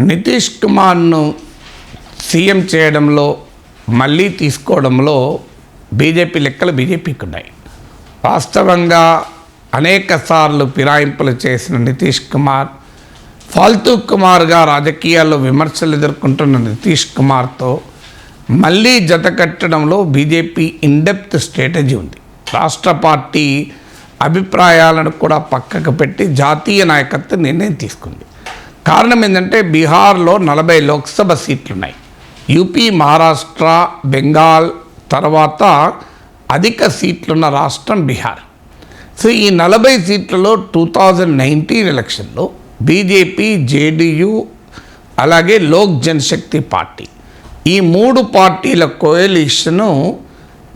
Nitish కుమార్ను CM చేయడంలో మళ్ళీ తీసుకోవడంలో బీజేపీ లెక్కలు బీజేపీకి ఉన్నాయి. వాస్తవంగా అనేక సార్లు ఫిరాయింపులు చేసిన నితీష్ కుమార్, ఫాల్తూ కుమార్గా రాజకీయాల్లో విమర్శలు ఎదుర్కొంటున్న నితీష్ కుమార్తో మళ్ళీ జత కట్టడంలో బీజేపీ ఇన్డెప్త్ స్ట్రాటజీ ఉంది. రాష్ట్ర పార్టీ అభిప్రాయాలను కూడా పక్కకు పెట్టి జాతీయ నాయకత్వం నిర్ణయం తీసుకుంది. కారణం ఏంటంటే బీహార్లో 40 లోక్సభ సీట్లున్నాయి. యూపీ, మహారాష్ట్ర, బెంగాల్ తర్వాత అధిక సీట్లున్న రాష్ట్రం బీహార్. సో ఈ 40 సీట్లలో 2019 ఎలక్షన్లో బీజేపీ, జేడీయూ అలాగే లోక్ జనశక్తి పార్టీ ఈ 3 పార్టీల కోయలిషను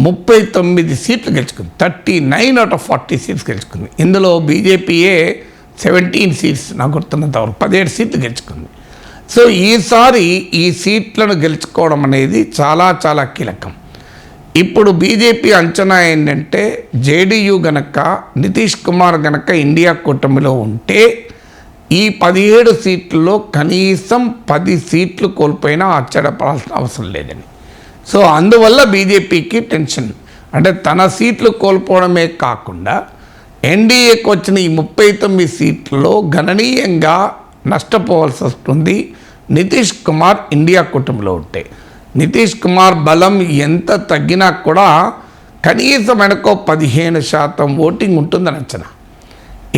39 సీట్లు గెలుచుకుంది. 39 out of 40 సీట్స్ గెలుచుకుంది. ఇందులో బీజేపీయే 17 సీట్స్, నాకు గుర్తున్నంత వరకు 17 సీట్లు గెలుచుకుంది. సో ఈసారి ఈ సీట్లను గెలుచుకోవడం అనేది చాలా చాలా కీలకం. ఇప్పుడు బీజేపీ అంచనా ఏంటంటే జేడీయూ గనక, నితీష్ కుమార్ గనక ఇండియా కూటమిలో ఉంటే ఈ 17 సీట్లలో కనీసం 10 సీట్లు కోల్పోయినా ఆశ్చర్యపడాల్సిన అవసరం లేదని. సో అందువల్ల బీజేపీకి టెన్షన్. అంటే తన సీట్లు కోల్పోవడమే కాకుండా ఎన్డీఏకి వచ్చిన ఈ 39 సీట్లలో గణనీయంగా నష్టపోవాల్సి వస్తుంది నితీష్ కుమార్ ఇండియా కూటమిలో ఉంటే. నితీష్ కుమార్ బలం ఎంత తగ్గినా కూడా కనీసం ఆయనకో 15% ఓటింగ్ ఉంటుందని అంచనా.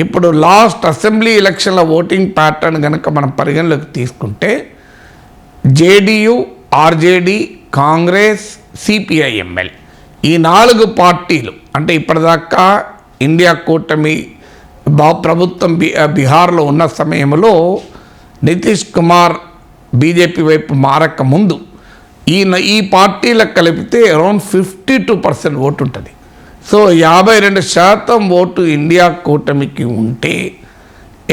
ఇప్పుడు లాస్ట్ అసెంబ్లీ ఎలక్షన్ల ఓటింగ్ ప్యాటర్న్ కనుక మనం పరిగణలోకి తీసుకుంటే జేడీయూ, ఆర్జేడీ, కాంగ్రెస్, సిపిఐఎంఎల్ ఈ 4 పార్టీలు అంటే ఇప్పటిదాకా ఇండియా కూటమి ప్రభుత్వం బీహార్లో ఉన్న సమయంలో నితీష్ కుమార్ బీజేపీ వైపు మారక ముందు ఈ పార్టీలకు కలిపితే అరౌండ్ 52% ఓటు ఉంటుంది. సో 52% ఓటు ఇండియా కూటమికి ఉంటే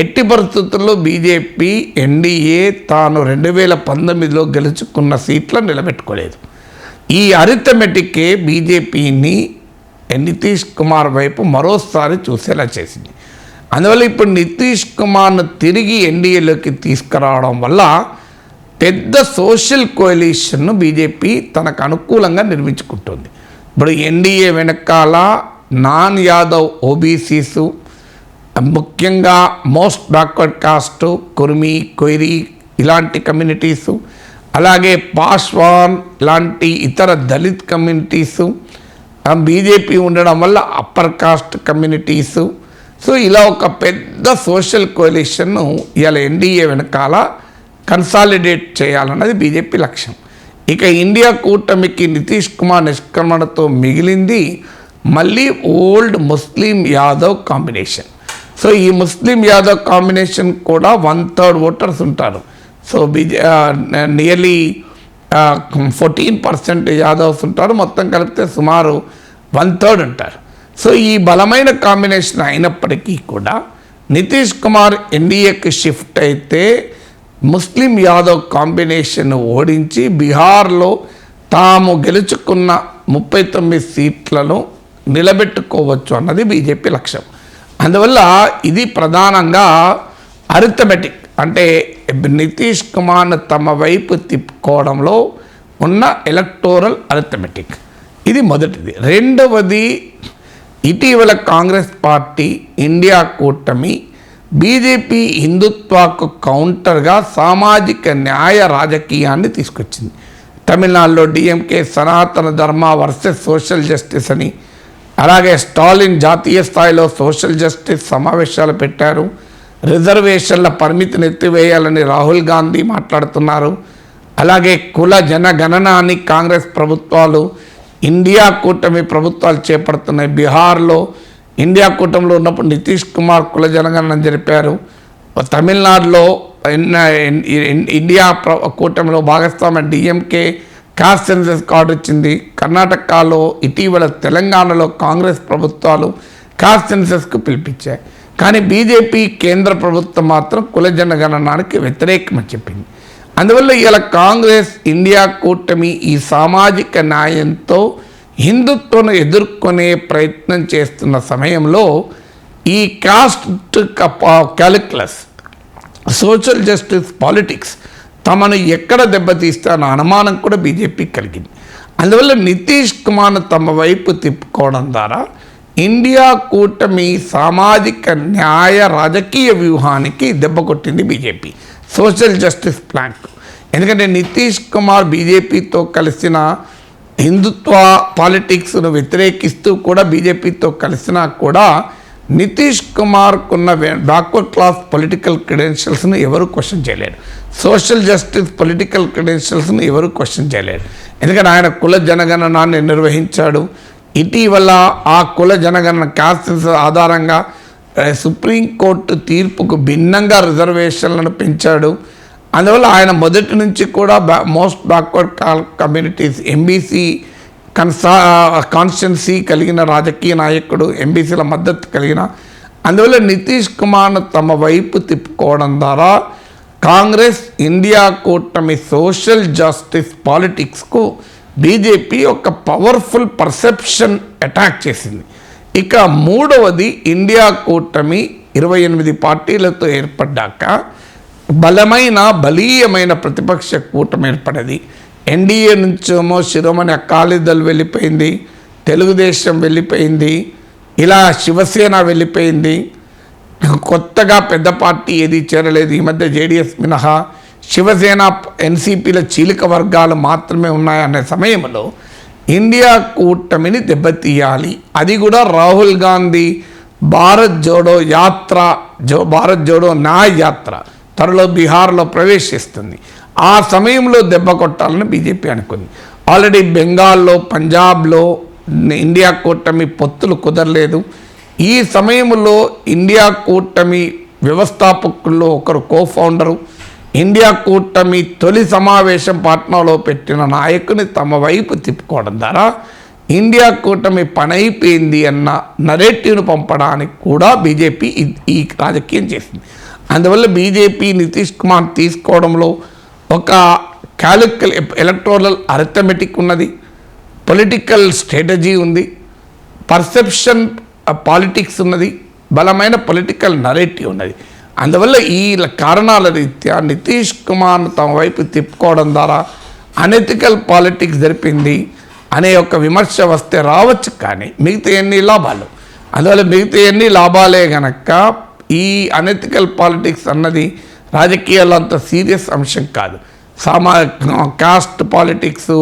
ఎట్టి పరిస్థితుల్లో బీజేపీ, ఎన్డీఏ తాను 2019లో గెలుచుకున్న సీట్లను నిలబెట్టుకోలేదు. ఈ అరిథమెటికే బీజేపీని నితీష్ కుమార్ వైపు మరోసారి చూసేలా చేసింది. అందువల్ల ఇప్పుడు నితీష్ కుమార్ను తిరిగి ఎన్డీఏలోకి తీసుకురావడం వల్ల పెద్ద సోషల్ కోalitionను బీజేపీ తనకు అనుకూలంగా నిర్మించుకుంటుంది. ఇప్పుడు ఎన్డీఏ వెనకాల నాన్ యాదవ్ ఓబీసీసు, ముఖ్యంగా మోస్ట్ బ్యాక్వర్డ్ కాస్ట్, కుర్మి, కొయిరీ ఇలాంటి కమ్యూనిటీసు, అలాగే పాస్వాన్ లాంటి ఇతర దళిత్ కమ్యూనిటీసు బీజేపీ ఉండడం వల్ల అప్పర్ కాస్ట్ కమ్యూనిటీసు. సో ఇలా ఒక పెద్ద సోషల్ కోalitionను ఇవాళ ఎన్డీఏ వెనకాల కన్సాలిడేట్ చేయాలన్నది బీజేపీ లక్ష్యం. ఇక ఇండియా కూటమికి నితీష్ కుమార్ నిష్క్రమణతో మిగిలింది మళ్ళీ ఓల్డ్ ముస్లిం యాదవ్ కాంబినేషన్. సో ఈ ముస్లిం యాదవ్ కాంబినేషన్ కూడా 1/3 ఓటర్స్ ఉంటారు. సో నియర్లీ 14% యాదవ్స్ ఉంటారు. మొత్తం కలిపితే సుమారు 1/3 ఉంటారు. సో ఈ బలమైన కాంబినేషన్ అయినప్పటికీ కూడా నితీష్ కుమార్ ఎన్డీఏకి షిఫ్ట్ అయితే ముస్లిం యాదవ్ కాంబినేషన్ ఓడించి బీహార్లో తాము గెలుచుకున్న 39 సీట్లను నిలబెట్టుకోవచ్చు అన్నది బీజేపీ లక్ష్యం. అందువల్ల ఇది ప్రధానంగా అరిథమెటిక్, అంటే నితీష్ కుమార్ను తమ వైపు తిప్పుకోవడంలో ఉన్న ఎలక్టోరల్ అరిథమెటిక్. ఇది మొదటిది. రెండవది, ఇటీవల కాంగ్రెస్ పార్టీ ఇండియా కూటమి బీజేపీ హిందుత్వకు కౌంటర్గా సామాజిక న్యాయ రాజకీయాన్ని తీసుకొచ్చింది. తమిళనాడులో డిఎంకే సనాతన ధర్మ వర్సెస్ సోషల్ జస్టిస్ అని, అలాగే స్టాలిన్ జాతీయ స్థాయిలో సోషల్ జస్టిస్ సమావేశాలు పెట్టారు. రిజర్వేషన్ల పరిమితిని ఎత్తివేయాలని రాహుల్ గాంధీ మాట్లాడుతున్నారు. అలాగే కుల జనగణన అని కాంగ్రెస్ ప్రభుత్వాలు, ఇండియా కూటమి ప్రభుత్వాలు చేపడుతున్నాయి. బీహార్లో ఇండియా కూటమిలో ఉన్నప్పుడు నితీష్ కుమార్ కుల జనగణన జరిపారు. తమిళనాడులో ఇండియా కూటమిలో భాగస్వామ్య డిఎంకే కాస్ట్ సెన్సస్ కార్డు ఇచ్చింది. కర్ణాటకలో ఇటీవల తెలంగాణలో కాంగ్రెస్ ప్రభుత్వాలు కాస్ట్ సెన్సస్కు పిలిపించాయి. కానీ బీజేపీ కేంద్ర ప్రభుత్వం మాత్రం కుల జనగణనానికి వ్యతిరేకమని చెప్పింది. అందువల్ల ఇలా కాంగ్రెస్ ఇండియా కూటమి ఈ సామాజిక న్యాయంతో హిందుత్వను ఎదుర్కొనే ప్రయత్నం చేస్తున్న సమయంలో ఈ cost calculus, social justice politics తమను ఎక్కడ దెబ్బతీస్తారన్న అనుమానం కూడా బీజేపీకి కలిగింది. అందువల్ల నితీష్ కుమార్ను తమ వైపు తిప్పుకోవడం ద్వారా ఇండియా కూటమి సామాజిక న్యాయ రాజకీయ వ్యూహానికి దెబ్బ కొట్టింది బీజేపీ, సోషల్ జస్టిస్ ప్లాన్కు. ఎందుకంటే నితీష్ కుమార్ బీజేపీతో కలిసిన హిందుత్వ పాలిటిక్స్ను వ్యతిరేకిస్తూ కూడా బీజేపీతో కలిసినా కూడా నితీష్ కుమార్కున్న బ్యాక్వర్డ్ క్లాస్ పొలిటికల్ క్రెడెన్షియల్స్ను ఎవరు క్వశ్చన్ చేయలేరు, సోషల్ జస్టిస్ పొలిటికల్ క్రెడెన్షియల్స్ను ఎవరు క్వశ్చన్ చేయలేరు. ఎందుకంటే ఆయన కుల జనగణనాన్ని నిర్వహించాడు. ఇటీవల ఆ కుల జనగణన క్యాస్ట్ ఆధారంగా సుప్రీంకోర్టు తీర్పుకు భిన్నంగా రిజర్వేషన్లను పెంచాడు. అందువల్ల ఆయన మొదటి నుంచి కూడా most backward communities MBC constituency కలిగిన రాజకీయ నాయకుడు, ఎంబీసీల మద్దతు కలిగిన. అందువల్ల నితీష్ కుమార్ను తమ వైపు తిప్పుకోవడం ద్వారా కాంగ్రెస్ ఇండియా కూటమి సోషల్ జస్టిస్ పాలిటిక్స్కు బీజేపీ ఒక పవర్ఫుల్ పర్సెప్షన్ అటాక్ చేసింది. ఇక మూడవది, ఇండియా కూటమి 28 పార్టీలతో ఏర్పడ్డాక బలీయమైన ప్రతిపక్ష కూటమి ఏర్పడది. ఎన్డీఏ నుంచేమో శిరోమణి అకాలీదళ్ వెళ్ళిపోయింది, తెలుగుదేశం వెళ్ళిపోయింది, ఇలా శివసేన వెళ్ళిపోయింది. కొత్తగా పెద్ద పార్టీ ఏది చేరలేదు. ఈ మధ్య జేడీఎస్ మినహా శివసేన ఎన్సీపీల చీలిక వర్గాలు మాత్రమే ఉన్నాయనే సమయంలో ఇండియా కూటమిని దెబ్బతీయాలి. అది కూడా రాహుల్ గాంధీ భారత్ జోడో యాత్ర, భారత్ జోడో న్యాయ్ యాత్ర త్వరలో బీహార్లో ప్రవేశిస్తుంది. ఆ సమయంలో దెబ్బ కొట్టాలని బీజేపీ అనుకుంది. ఆల్రెడీ బెంగాల్లో, పంజాబ్లో ఇండియా కూటమి పొత్తులు కుదరలేదు. ఈ సమయంలో ఇండియా కూటమి వ్యవస్థాపకుల్లో ఒకరు కో-ఫౌండరు, ఇండియా కూటమి తొలి సమావేశం పాట్నాలో పెట్టిన నాయకుని తమ వైపు తిప్పుకోవడం ద్వారా ఇండియా కూటమి పనైపోయింది అన్న నరేటివ్ను పంపడానికి కూడా బీజేపీ ఈ రాజకీయం చేసింది. అందువల్ల బీజేపీ నితీష్ కుమార్ తీసుకోవడంలో ఒక ఎలక్టోరల్ అరిథమెటిక్ ఉన్నది, పొలిటికల్ స్ట్రాటజీ ఉంది, పర్సెప్షన్ పాలిటిక్స్ ఉన్నది, బలమైన పొలిటికల్ నరేటివ్ ఉన్నది. అందువల్ల ఈ కారణాల రీత్యా నితీష్ కుమార్ను తమ వైపు తిప్పుకోవడం ద్వారా అనెథికల్ పాలిటిక్స్ జరిపింది అనే ఒక విమర్శ వస్తే రావచ్చు. కానీ మిగతా ఎన్ని లాభాలు, అందువల్ల మిగతా ఎన్ని లాభాలే గనక ఈ అనెథికల్ పాలిటిక్స్ అన్నది రాజకీయాల్లో అంత సీరియస్ అంశం కాదు. కాస్ట్ పాలిటిక్స్,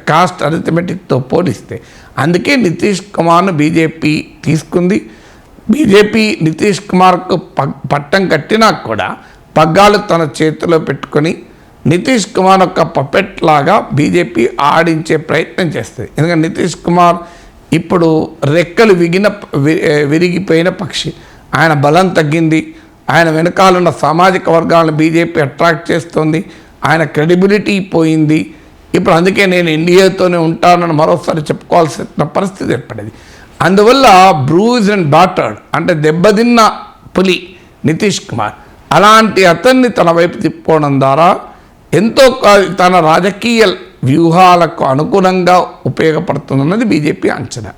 కాస్ట్ అరిథమెటిక్తో పోలిస్తే. అందుకే నితీష్ కుమార్ను బీజేపీ తీసుకుంది. బీజేపీ నితీష్ కుమార్కు పట్టం కట్టినా కూడా పగ్గాలు తన చేతిలో పెట్టుకొని నితీష్ కుమార్ ఒక పపెట్ లాగా బీజేపీ ఆడించే ప్రయత్నం చేస్తుంది. ఎందుకంటే నితీష్ కుమార్ ఇప్పుడు రెక్కలు విరిగిపోయిన పక్షి. ఆయన బలం తగ్గింది, ఆయన వెనకాలన్న సామాజిక వర్గాలను బీజేపీ అట్రాక్ట్ చేస్తుంది, ఆయన క్రెడిబిలిటీ పోయింది. ఇప్పుడు అందుకే నేను ఎన్డీఏతోనే ఉంటానని మరోసారి చెప్పుకోవాల్సిన పరిస్థితి ఏర్పడేది. అందువల్ల బ్రూజ్ అండ్ బ్యాటర్డ్ అంటే దెబ్బతిన్న పులి నితీష్ కుమార్, అలాంటి అతన్ని తన వైపు తిప్పుకోవడం ద్వారా ఎంతో తన రాజకీయ వ్యూహాలకు అనుగుణంగా ఉపయోగపడుతుందన్నది బీజేపీ అంచనా.